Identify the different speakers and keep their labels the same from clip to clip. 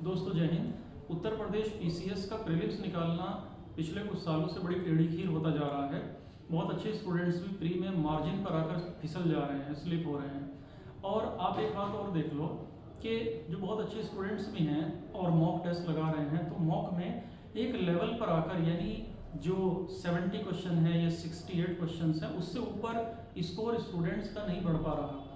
Speaker 1: दोस्तों जय हिंद। उत्तर प्रदेश पीसीएस का प्रीलिम्स निकालना पिछले कुछ सालों से बड़ी टेढ़ी खीर होता जा रहा है। बहुत अच्छे स्टूडेंट्स भी प्री में मार्जिन पर आकर फिसल जा रहे हैं, स्लिप हो रहे हैं। और आप एक बात और देख लो कि जो बहुत अच्छे स्टूडेंट्स भी हैं और मॉक टेस्ट लगा रहे हैं, तो मॉक में एक लेवल पर आकर यानी जो 70 क्वेश्चन है या 68 क्वेश्चन है उससे ऊपर स्कोर स्टूडेंट्स का नहीं बढ़ पा रहा।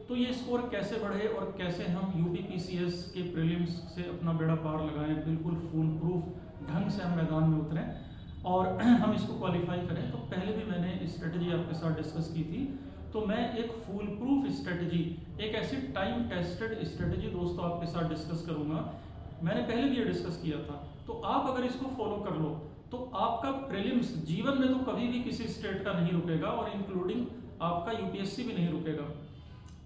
Speaker 1: तो ये स्कोर कैसे बढ़े और कैसे हम यूपीपीसीएस के प्रीलिम्स से अपना बेड़ा पार लगाएं, बिल्कुल फुल प्रूफ ढंग से हम मैदान में उतरें और हम इसको क्वालिफाई करें। तो पहले भी मैंने स्ट्रेटजी आपके साथ डिस्कस की थी। तो मैं एक फुल प्रूफ स्ट्रेटजी, एक ऐसी टाइम टेस्टेड स्ट्रेटजी दोस्तों आपके साथ डिस्कस करूंगा। मैंने पहले भी ये डिस्कस किया था, तो आप अगर इसको फॉलो कर लो तो आपका प्रीलिम्स जीवन में तो कभी भी किसी स्टेट का नहीं रुकेगा और इंक्लूडिंग आपका यूपीएससी भी नहीं रुकेगा।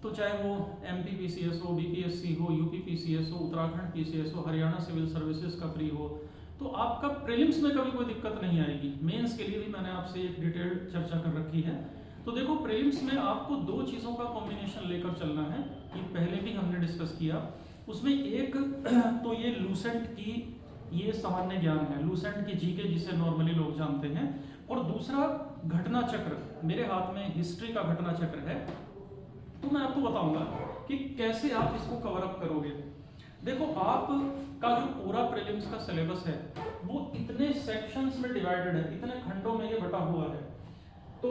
Speaker 1: तो चाहे वो एमपी पीसीएस हो, बीपीएससी हो, यूपी पीसीएस हो, उत्तराखंड पीसीएस हो, हरियाणा सिविल सर्विसेज का प्री हो, तो आपका प्रीलिम्स में कभी कोई दिक्कत नहीं आएगी। मेंस के लिए भी मैंने आपसे एक डिटेल्ड चर्चा कर रखी है। तो देखो, प्रीलिम्स में आपको दो चीज़ों का कॉम्बिनेशन लेकर चलना है, ये पहले भी हमने डिस्कस किया। उसमें एक तो ये लूसेंट की ये सामान्य ज्ञान है, लूसेंट की जीके जिसे नॉर्मली लोग जानते हैं, और दूसरा घटना चक्र। मेरे हाथ में हिस्ट्री का घटना चक्र है, तो मैं आपको बताऊंगा कि कैसे आप इसको कवर अप करोगे। देखो, आप का जो पूरा प्रीलिम्स का सिलेबस है वो इतने सेक्शंस में डिवाइडेड है, इतने खंडों में ये बटा हुआ है। तो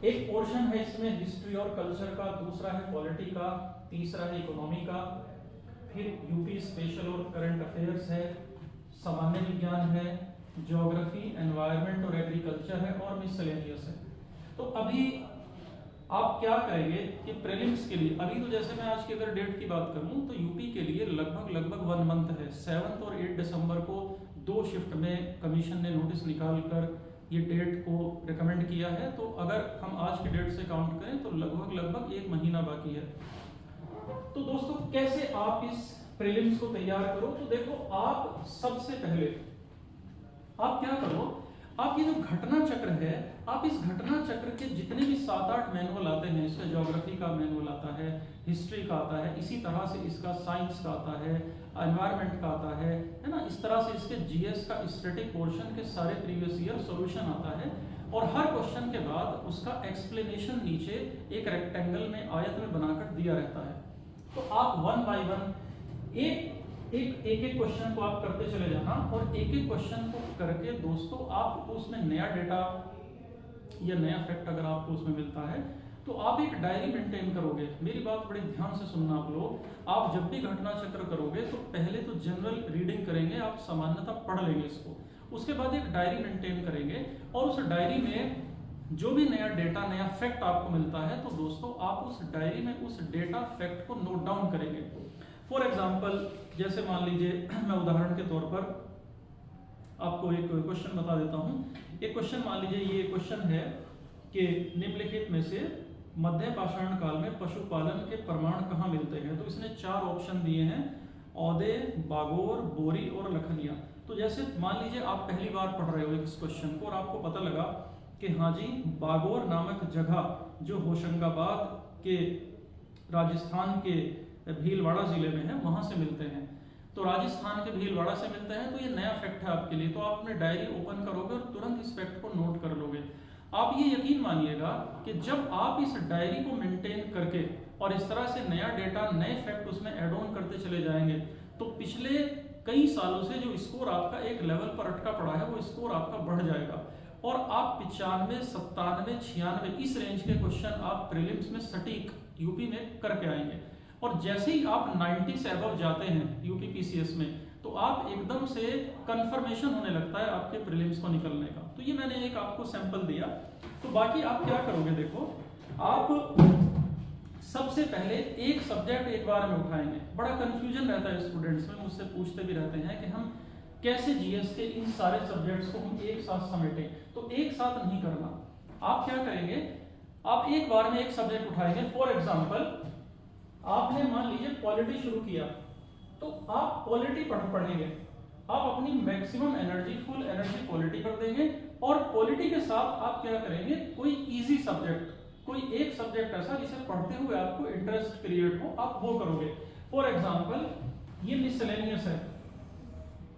Speaker 1: एक पोर्शन है इसमें हिस्ट्री और कल्चर का, दूसरा है पॉलिटी का, तीसरा है इकोनॉमी का, फिर यूपी स्पेशल और करंट अफेयर्स है, सामान्य विज्ञान है, ज्योग्राफी, एनवायरनमेंट और एग्रीकल्चर है, और मिसलेनियस है। तो अभी आप क्या करेंगे कि प्रीलिम्स के लिए, अभी तो जैसे मैं आज की अगर डेट की बात करूं तो यूपी के लिए लगभग 1 मंथ है। 7 और 8 दिसंबर को 2 शिफ्ट में कमीशन ने नोटिस निकाल कर ये डेट को रिकमेंड किया है। तो अगर हम आज की डेट से काउंट करें तो लगभग 1 महीना बाकी है। तो दोस्तों, कैसे आप इस प्रीलिम्स को तैयार करो? तो देखो, आप सबसे पहले आप क्या करो, आप ये जो घटना चक्र है, आप इस घटना चक्र के जितने भी 7-8 मैनुअल आते हैं, इसका ज्योग्राफी का मैनुअल आता है, हिस्ट्री का आता है, इसी तरह से इसका साइंस का आता है, एनवायरनमेंट का आता है ना, इस तरह से इसके जीएस का स्टैटिक पोर्शन के सारे प्रीवियस ईयर सॉल्यूशन आता है, और हर क्वेश्चन के बाद उसका एक्सप्लेनेशन नीचे एक रेक्टेंगल में, आयत में बनाकर दिया रहता है। तो आप 1 बाय 1 एक क्वेश्चन को आप करते चले जाना, और एक क्वेश्चन को करके दोस्तों आपको उसमें नया डेटा या नया फैक्ट अगर आपको उसमें मिलता है तो आप एक डायरी मेंटेन करोगे। मेरी बात बड़े ध्यान से सुनना आप लोग। आप जब भी घटना चक्र करोगे तो पहले तो जनरल रीडिंग करेंगे, आप सामान्यतः पढ़ लेंगे इसको, उसके बाद एक डायरी मेंटेन करेंगे, और उस डायरी में जो भी नया डेटा, नया फैक्ट आपको मिलता है तो दोस्तों आप उस डायरी में उस डेटा फैक्ट को नोट डाउन करेंगे। फॉर एग्जाम्पल, जैसे मान लीजिए मैं उदाहरण के तौर पर आपको एक क्वेश्चन बता देता हूं। एक क्वेश्चन मान लीजिए, ये क्वेश्चन है कि निम्नलिखित में से मध्य पाषाण काल में पशुपालन के प्रमाण कहाँ मिलते हैं। तो इसने 4 ऑप्शन दिए हैं, औदे, बागोर, बोरी और लखनिया। तो जैसे मान लीजिए आप पहली बार पढ़ रहे हो इस क्वेश्चन को और आपको पता लगा कि हाँ जी, बागोर नामक जगह जो होशंगाबाद के राजस्थान के भीलवाड़ा जिले में है, वहां से मिलते हैं। तो राजस्थान के भीलवाड़ा से मिलते हैं, तो ये नया फैक्ट है आपके लिए। तो आप अपने डायरी ओपन करोगे और तुरंत इस फैक्ट को नोट कर लोगे। आप ये यकीन मानिएगा कि जब आप इस डायरी को मेंटेन करके और इस तरह से नया डेटा, नए फैक्ट उसमें ऐड ऑन करते चले जाएंगे, तो पिछले कई सालों से जो स्कोर आपका एक लेवल पर अटका पड़ा है वो स्कोर आपका बढ़ जाएगा, और आप 95, 97, 96 इस रेंज के क्वेश्चन आप प्रीलिम्स में सटीक यूपी में करके आएंगे। और जैसे ही आप 90 से अबव जाते हैं यूपी पीसीएस में, तो आप एकदम से कंफर्मेशन होने लगता है आपके प्रीलिम्स को निकलने का। तो ये मैंने एक आपको सैंपल दिया। तो बाकी आप क्या करोगे, देखो, आप सबसे पहले एक सब्जेक्ट एक बार में उठाएंगे। बड़ा कंफ्यूजन रहता है स्टूडेंट्स में, मुझसे पूछते भी रहते हैं कि हम कैसे जीएस के इन सारे सब्जेक्ट्स को हम एक साथ समेटें। तो एक साथ नहीं करना, आप क्या करेंगे, आप एक बार में एक सब्जेक्ट उठाएंगे। फॉर एग्जाम्पल, आपने मान लीजिए पॉलिटी शुरू किया, तो आप पॉलिटी पढ़ेंगे, आप अपनी maximum energy, full energy polity पर देंगे, और पॉलिटी के साथ आप क्या करेंगे, कोई इजी सब्जेक्ट, कोई एक सब्जेक्ट ऐसा जिसे पढ़ते हुए आपको इंटरेस्ट क्रिएट हो, आप वो करोगे। फॉर एग्जाम्पल, ये मिसलेनियस है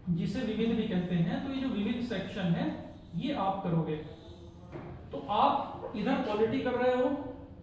Speaker 1: जिसे विविध भी कहते हैं। तो ये जो विविध सेक्शन है ये आप करोगे। तो आप इधर पॉलिटी कर रहे हो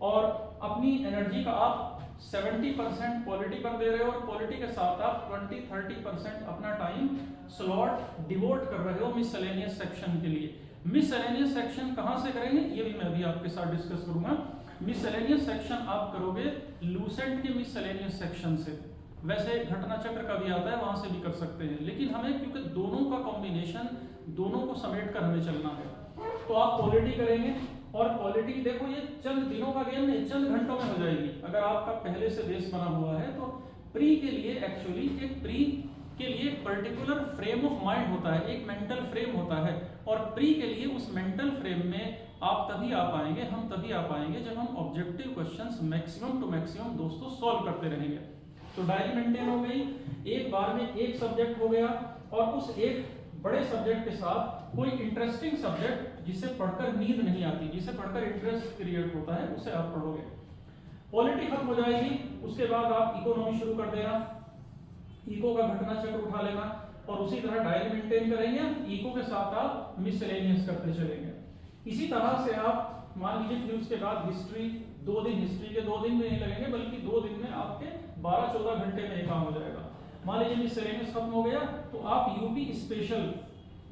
Speaker 1: और अपनी एनर्जी का आप 70% पॉलिटी पर दे रहे हो और पॉलिटी के साथ आप 20-30% अपना टाइम स्लॉट डिवोट कर रहे हो मिसलेनियस सेक्शन के लिए। मिसलेनियस सेक्शन कहां से करेंगे ये भी मैं अभी आपके साथ डिस्कस करूंगा। मिसलेनियस सेक्शन आप करोगे लूसेंट के मिसलेनियस सेक्शन से। वैसे घटना चक्र का भी आता है, वहां से भी कर सकते हैं, लेकिन हमें क्योंकि दोनों का कॉम्बिनेशन, दोनों को समेट कर हमें चलना है। तो आप पॉलिटी करेंगे और पॉलिटी देखो ये चंद दिनों का गेम नहीं, चंद घंटों में हो जाएगी अगर आपका पहले से बेस बना हुआ है। तो प्री के लिए एक्चुअली एक प्री के लिए पर्टिकुलर फ्रेम ऑफ माइंड होता है, एक मेंटल फ्रेम होता है, और प्री के लिए उस मेंटल फ्रेम में आप तभी आ पाएंगे, हम तभी आ पाएंगे जब हम objective questions maximum to maximum दोस्तों सॉल्व करते रहेंगे। तो डायरी मेंटेन हो गई, एक बार में एक सब्जेक्ट हो गया, और उस एक बड़े सब्जेक्ट के साथ कोई इंटरेस्टिंग सब्जेक्ट जिसे पढ़कर नींद नहीं आती, जिसे पढ़कर इंटरेस्ट क्रिएट होता है, उसे आप पढ़ोगे। पॉलिटी खत्म हो जाएगी, उसके बाद आप इकोनॉमी शुरू कर देना, इको का घटना चक्र उठा लेना, और उसी तरह डायरी मेंटेन करेंगे, इको के साथ आप मिसलेनियस करते चलेंगे। इसी तरह से आप मान लीजिए फिर उसके बाद हिस्ट्री, 2 दिन, हिस्ट्री के 2 दिन में नहीं लगेंगे बल्कि 2 दिन में आपके 12-14 घंटे में ये काम हो जाएगा। मान लीजिए मिसलेनियस खत्म हो गया तो आप यूपी स्पेशल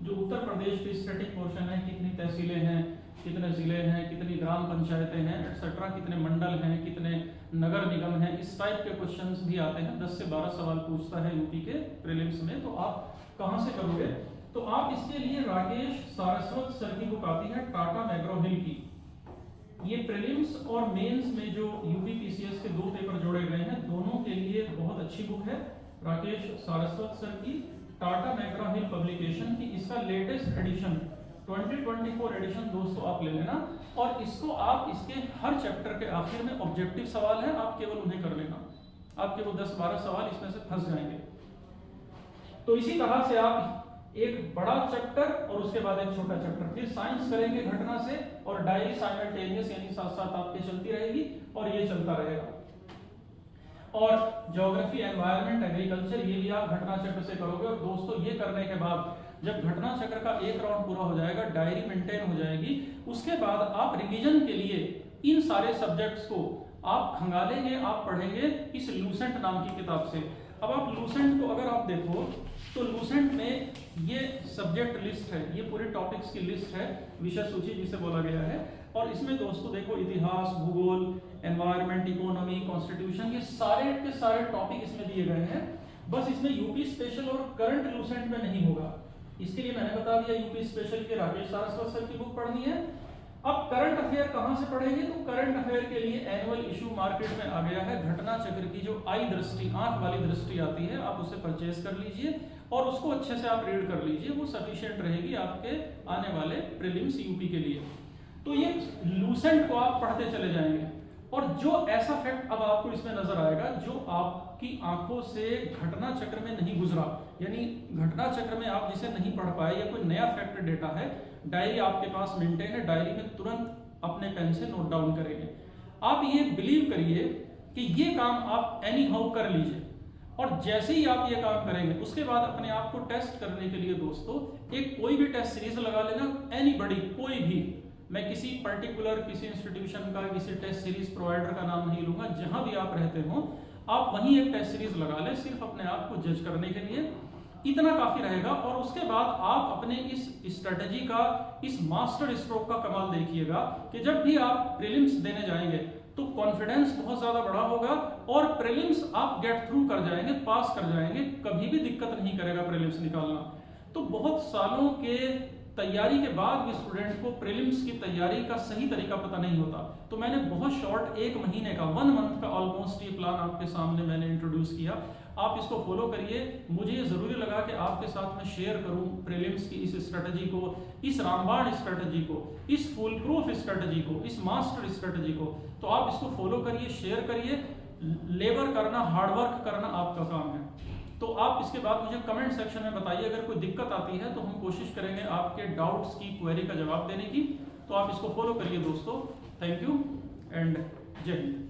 Speaker 1: जो उत्तर प्रदेश के स्टैटिक पोर्शन है, कितनी तहसीलें हैं, कितने जिले हैं, कितनी ग्राम पंचायतें हैं एटसेट्रा, कितने मंडल हैं, कितने नगर निगम हैं, इस टाइप के क्वेश्चंस भी आते हैं। 10 से 12 सवाल पूछता है यूपी के प्रीलिम्स में। तो आप कहां से करोगे? तो आप इसके लिए राकेश सारस्वत सर की बुक आती है टाटा मैग्रो हिल की। ये प्रीलिम्स और मेंस में जो यूपी पीसीएस के 2 पेपर जोड़े गए हैं, दोनों के लिए बहुत अच्छी बुक है राकेश सारस्वत सर की टाटा मैग्रो हिल पब्लिकेशन की। इसका लेटेस्ट एडिशन 2024 एडिशन दोस्तों आप ले लेना, और इसको आप इसके हर चैप्टर के आखिर में ऑब्जेक्टिव सवाल है, आप केवल उन्हें कर लेना, आपके वो 10-12 सवाल इसमें से फंस जाएंगे। तो इसी तरह से आप एक बड़ा चैप्टर और उसके बाद एक छोटा चैप्टर, फिर साइंस करेंगे घटना से, और डायरी साइमल्टेनियस यानी साथ साथ आपके चलती रहेगी और ये चलता रहेगा। और ज्योग्राफी, एनवायरनमेंट, एग्रीकल्चर ये भी आप घटना चक्र से करोगे। और दोस्तों ये करने के बाद जब घटना चक्र का एक राउंड पूरा हो जाएगा, डायरी मेंटेन हो जाएगी, उसके बाद आप रिवीजन के लिए इन सारे सब्जेक्ट्स को आप खंगालेंगे, आप पढ़ेंगे इस लूसेंट नाम की किताब से। अब आप लूसेंट को अगर आप देखो तो लूसेंट में ये सब्जेक्ट लिस्ट है, ये पूरे टॉपिक्स की लिस्ट है, विषय सूची जिसे बोला गया है। और इसमें दोस्तों देखो इतिहास, भूगोल, एनवायरनमेंट, इकोनॉमी, कॉन्स्टिट्यूशन, ये सारे के सारे टॉपिक इसमें दिए गए हैं। बस इसमें यूपी स्पेशल और करंट लूसेंट में नहीं होगा, इसके लिए मैंने बता दिया यूपी स्पेशल के राकेश सारस्वत सर की बुक पढ़नी है। अब करंट अफेयर कहां से पढ़ेंगे? तो करंट अफेयर के लिए एनुअल इशू मार्केट में आ गया है, घटना चक्र की जो आई दृष्टि, आंख वाली दृष्टि आती है, आप उसे परचेज कर लीजिए और उसको अच्छे से आप रीड कर लीजिए, वो सफिशिएंट रहेगी आपके आने वाले प्रीलिम्स यूपी के लिए। तो ये लूसेंट को आप पढ़ते चले जाएंगे, और जो ऐसा फैक्ट अब आपको इसमें नजर आएगा जो आपकी आंखों से घटना चक्र में नहीं गुजरा, यानी घटना चक्र में आप जिसे नहीं पढ़ पाए या कोई नया फैक्ट डेटा है, डायरी आपके पास मेंटेन है, डायरी में तुरंत अपने पेन से नोट डाउन करेंगे। आप ये बिलीव करिए कि ये काम आप एनी हाउ कर लीजिए, और जैसे ही आप ये काम करेंगे उसके बाद अपने आप को टेस्ट करने के लिए दोस्तों एक कोई भी टेस्ट सीरीज लगा लेना, एनीबॉडी, कोई भी, मैं किसी पर्टिकुलर किसी इंस्टीट्यूशन का किसी टेस्ट सीरीज प्रोवाइडर का नाम नहीं लूंगा, जहां भी आप रहते हो आप वहीं एक टेस्ट सीरीज लगा लें सिर्फ अपने आप को जज करने के लिए, इतना काफी रहेगा। और उसके बाद आप अपने इस स्ट्रेटजी का, इस मास्टर स्ट्रोक का कमाल देखिएगा कि जब भी आप प्रीलिम्स देने जाएंगे तो कॉन्फिडेंस बहुत ज्यादा बड़ा होगा और प्रीलिम्स आप गेट थ्रू कर जाएंगे, पास कर जाएंगे, कभी भी दिक्कत नहीं करेगा प्रीलिम्स निकालना। तो बहुत सालों के तैयारी के बाद भी स्टूडेंट को प्रीलिम्स की तैयारी का सही तरीका पता नहीं होता, तो मैंने बहुत शॉर्ट 1 महीने का, 1 मंथ का ऑलमोस्ट ये प्लान आपके सामने मैंने इंट्रोड्यूस किया। आप इसको फॉलो करिए। मुझे ये जरूरी लगा कि आपके साथ में शेयर करूं प्रीलिम्स की इस स्ट्रेटजी को, इस रामबाण स्ट्रेटजी को, इस फुल प्रूफ स्ट्रेटजी को, इस मास्टर स्ट्रेटजी को। तो आप इसको फॉलो करिए, शेयर करिए। लेबर करना, हार्डवर्क करना आपका काम है। तो आप इसके बाद मुझे कमेंट सेक्शन में बताइए, अगर कोई दिक्कत आती है तो हम कोशिश करेंगे आपके डाउट्स की, क्वेरी का जवाब देने की। तो आप इसको फॉलो करिए दोस्तों। थैंक यू एंड जय हिंद।